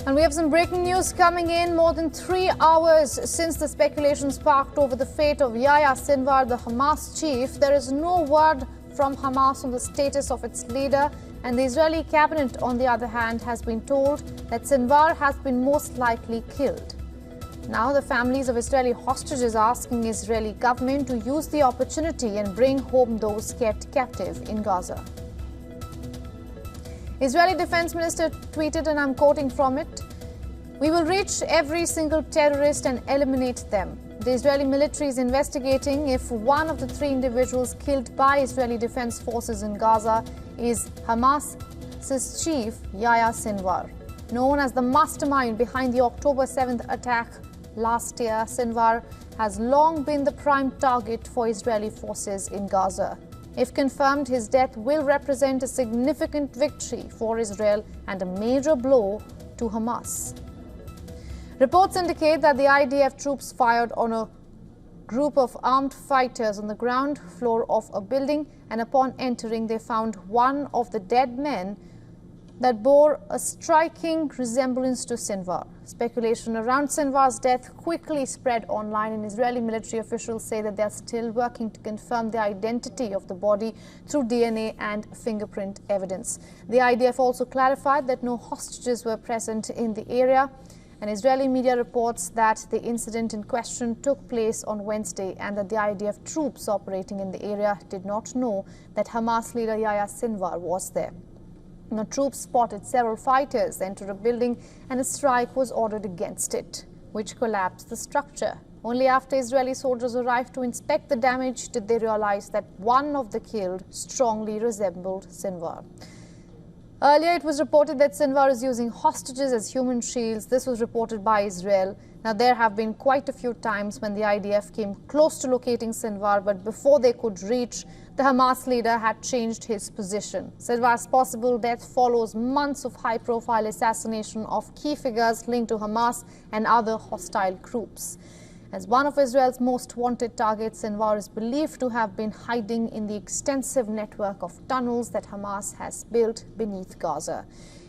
And we have some breaking news coming in. More than 3 hours since the speculation sparked over the fate of Yahya Sinwar, the Hamas chief, there is no word from Hamas on the status of its leader. And the Israeli cabinet, on the other hand, has been told that Sinwar has been most likely killed. Now the families of Israeli hostages are asking the Israeli government to use the opportunity and bring home those kept captive in Gaza. Israeli Defense Minister tweeted, and I'm quoting from it, "We will reach every single terrorist and eliminate them." The Israeli military is investigating if one of the 3 individuals killed by Israeli Defense Forces in Gaza is Hamas's chief, Yahya Sinwar. Known as the mastermind behind the October 7th attack last year, Sinwar has long been the prime target for Israeli forces in Gaza. If confirmed, his death will represent a significant victory for Israel and a major blow to Hamas. Reports indicate that the IDF troops fired on a group of armed fighters on the ground floor of a building, and upon entering, they found one of the dead men that bore a striking resemblance to Sinwar. Speculation around Sinwar's death quickly spread online, and Israeli military officials say that they are still working to confirm the identity of the body through DNA and fingerprint evidence. The IDF also clarified that no hostages were present in the area, and Israeli media reports that the incident in question took place on Wednesday and that the IDF troops operating in the area did not know that Hamas leader Yahya Sinwar was there. The troops spotted several fighters enter a building, and a strike was ordered against it, which collapsed the structure. Only after Israeli soldiers arrived to inspect the damage did they realize that one of the killed strongly resembled Sinwar. Earlier, it was reported that Sinwar is using hostages as human shields. This was reported by Israel. Now, there have been quite a few times when the IDF came close to locating Sinwar, but before they could reach, the Hamas leader had changed his position. Sinwar's possible death follows months of high-profile assassination of key figures linked to Hamas and other hostile groups. As one of Israel's most wanted targets, Sinwar is believed to have been hiding in the extensive network of tunnels that Hamas has built beneath Gaza.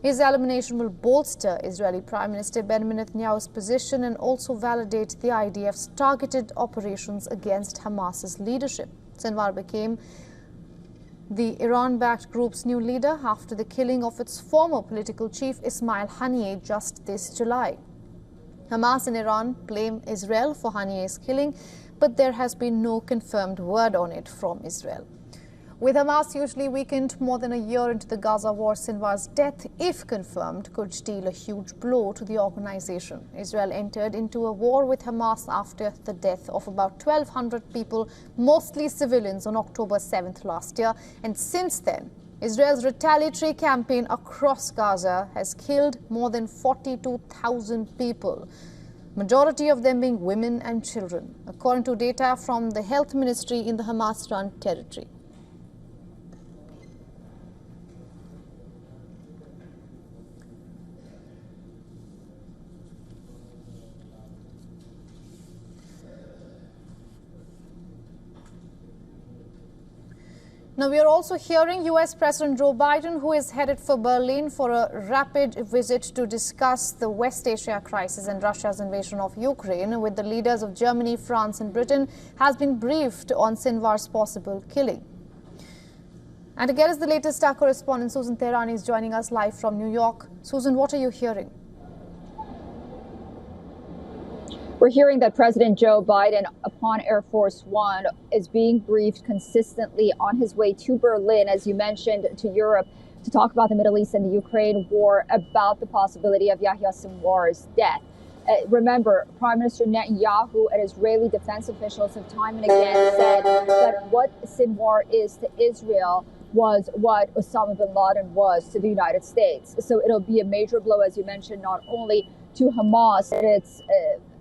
His elimination will bolster Israeli Prime Minister Benjamin Netanyahu's position and also validate the IDF's targeted operations against Hamas's leadership. Sinwar became the Iran-backed group's new leader after the killing of its former political chief Ismail Haniyeh just this July. Hamas and Iran blame Israel for Haniyeh's killing, but there has been no confirmed word on it from Israel. With Hamas usually weakened more than a year into the Gaza war, Sinwar's death, if confirmed, could deal a huge blow to the organization. Israel entered into a war with Hamas after the death of about 1,200 people, mostly civilians, on October 7th last year. And since then, Israel's retaliatory campaign across Gaza has killed more than 42,000 people, majority of them being women and children, according to data from the health ministry in the Hamas-run territory. Now, we are also hearing U.S. President Joe Biden, who is headed for Berlin for a rapid visit to discuss the West Asia crisis and Russia's invasion of Ukraine with the leaders of Germany, France and Britain, has been briefed on Sinwar's possible killing. And to get us the latest, our correspondent Susan Tehrani is joining us live from New York. Susan, what are you hearing? We're hearing that President Joe Biden, upon Air Force One, is being briefed consistently on his way to Berlin, as you mentioned, to Europe, to talk about the Middle East and the Ukraine war, about the possibility of Yahya Sinwar's death. Remember, Prime Minister Netanyahu and Israeli defense officials have time and again said that what Sinwar is to Israel was what Osama bin Laden was to the United States. So it'll be a major blow, as you mentioned, not only to Hamas and its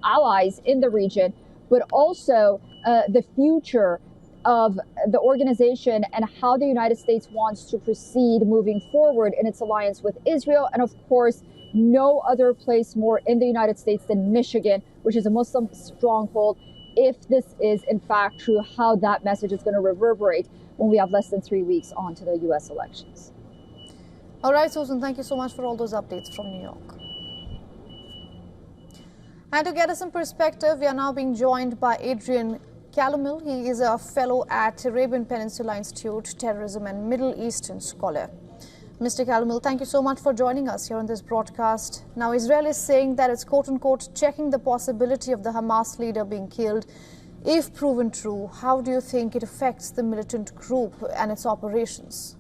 allies in the region, but also the future of the organization and how the United States wants to proceed moving forward in its alliance with Israel. And of course, no other place more in the United States than Michigan, which is a Muslim stronghold. If this is in fact true, how that message is going to reverberate when we have less than 3 weeks on to the U.S. elections. All right, Susan, thank you so much for all those updates from New York. And to get us some perspective, we are now being joined by Adrian Calomel. He is a fellow at Arabian Peninsula Institute, terrorism and Middle Eastern scholar. Mr. Calomel, thank you so much for joining us here on this broadcast. Now, Israel is saying that it's quote-unquote checking the possibility of the Hamas leader being killed. If proven true, how do you think it affects the militant group and its operations?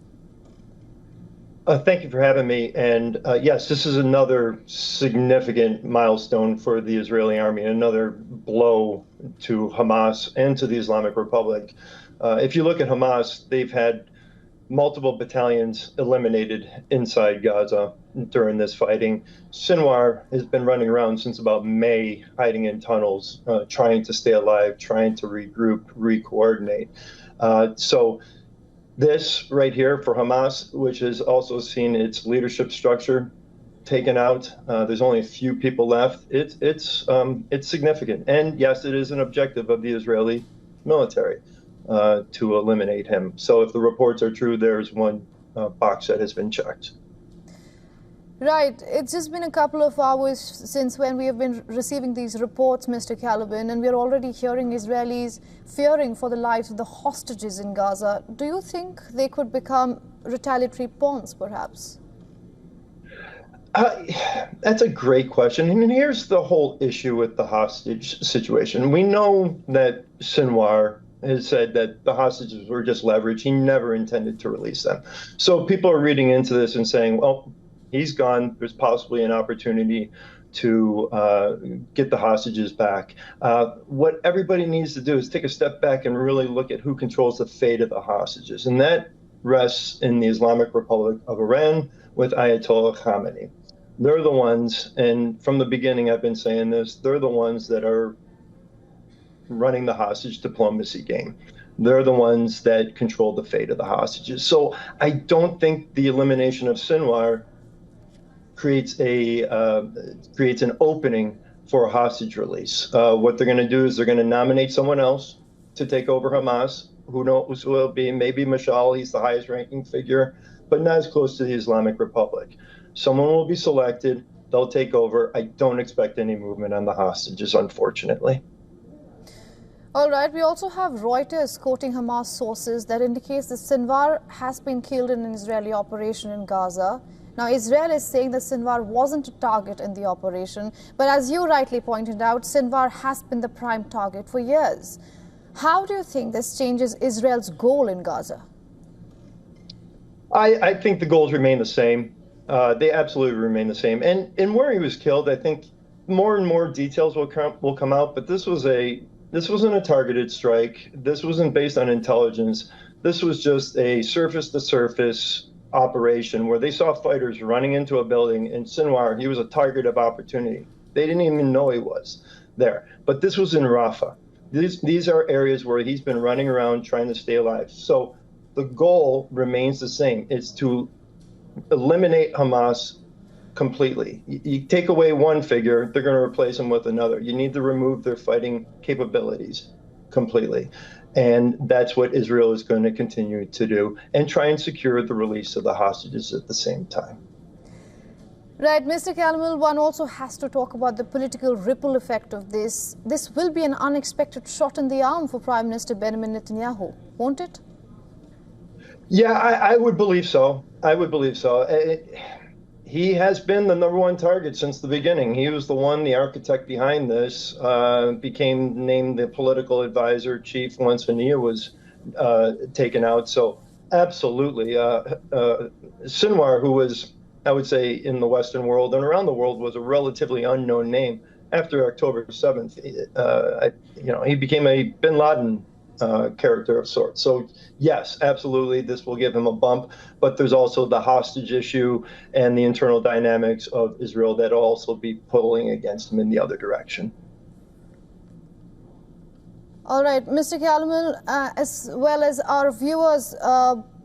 Thank you for having me. And yes, this is another significant milestone for the Israeli army, another blow to Hamas and to the Islamic Republic. If you look at Hamas, they've had multiple battalions eliminated inside Gaza during this fighting. Sinwar has been running around since about May, hiding in tunnels, trying to stay alive, trying to regroup, re-coordinate. So this right here for Hamas, which has also seen its leadership structure taken out, there's only a few people left. It's significant. And yes, it is an objective of the Israeli military to eliminate him. So if the reports are true, there's one box that has been checked. Right. It's just been a couple of hours since when we have been receiving these reports, Mr. Calomel, and we're already hearing Israelis fearing for the lives of the hostages in Gaza. Do you think they could become retaliatory pawns, perhaps? That's a great question. And here's the whole issue with the hostage situation. We know that Sinwar has said that the hostages were just leverage. He never intended to release them. So people are reading into this and saying, well, he's gone. There's possibly an opportunity to get the hostages back. What everybody needs to do is take a step back and really look at who controls the fate of the hostages. And that rests in the Islamic Republic of Iran with Ayatollah Khamenei. They're the ones, and from the beginning I've been saying this, they're the ones that are running the hostage diplomacy game. They're the ones that control the fate of the hostages. So I don't think the elimination of Sinwar creates an opening for a hostage release. What they're going to do is they're going to nominate someone else to take over Hamas. Who knows who will be? Maybe Mashal. He's the highest ranking figure, but not as close to the Islamic Republic. Someone will be selected. They'll take over. I don't expect any movement on the hostages, unfortunately. All right. We also have Reuters quoting Hamas sources that indicates that Sinwar has been killed in an Israeli operation in Gaza. Now, Israel is saying that Sinwar wasn't a target in the operation, but as you rightly pointed out, Sinwar has been the prime target for years. How do you think this changes Israel's goal in Gaza? I think the goals remain the same. They absolutely remain the same. And where he was killed, I think more and more details will come out, but this wasn't a targeted strike. This wasn't based on intelligence. This was just a surface-to-surface operation where they saw fighters running into a building, and Sinwar, he was a target of opportunity. They didn't even know he was there. But this was in Rafah. These are areas where he's been running around trying to stay alive. So the goal remains the same. It's to eliminate Hamas completely. You take away one figure, they're going to replace them with another. You need to remove their fighting capabilities completely. And that's what Israel is going to continue to do, and try and secure the release of the hostages at the same time. Right, Mr. Calomel, one also has to talk about the political ripple effect of this. This will be an unexpected shot in the arm for Prime Minister Benjamin Netanyahu, won't it? Yeah, I would believe so. I would believe so. He has been the #1 target since the beginning. He was the one, the architect behind this, became named the political advisor chief once Hania was taken out. So absolutely. Sinwar, who was, I would say, in the Western world and around the world, was a relatively unknown name. After October 7th, he became a bin Laden character of sorts. So yes, absolutely, this will give him a bump, but there's also the hostage issue and the internal dynamics of Israel that will also be pulling against him in the other direction. All right, Mr. Calomel, as well as our viewers,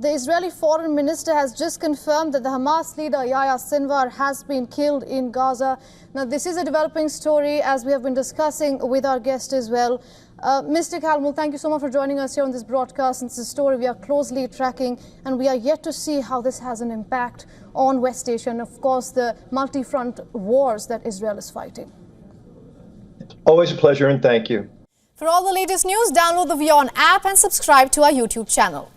the Israeli foreign minister has just confirmed that the Hamas leader Yahya Sinwar has been killed in Gaza. Now, this is a developing story, as we have been discussing with our guest as well. Mr. Calomel, thank you so much for joining us here on this broadcast. It's a story we are closely tracking, and we are yet to see how this has an impact on West Asia and, of course, the multi-front wars that Israel is fighting. Always a pleasure, and thank you. For all the latest news, download the WION app and subscribe to our YouTube channel.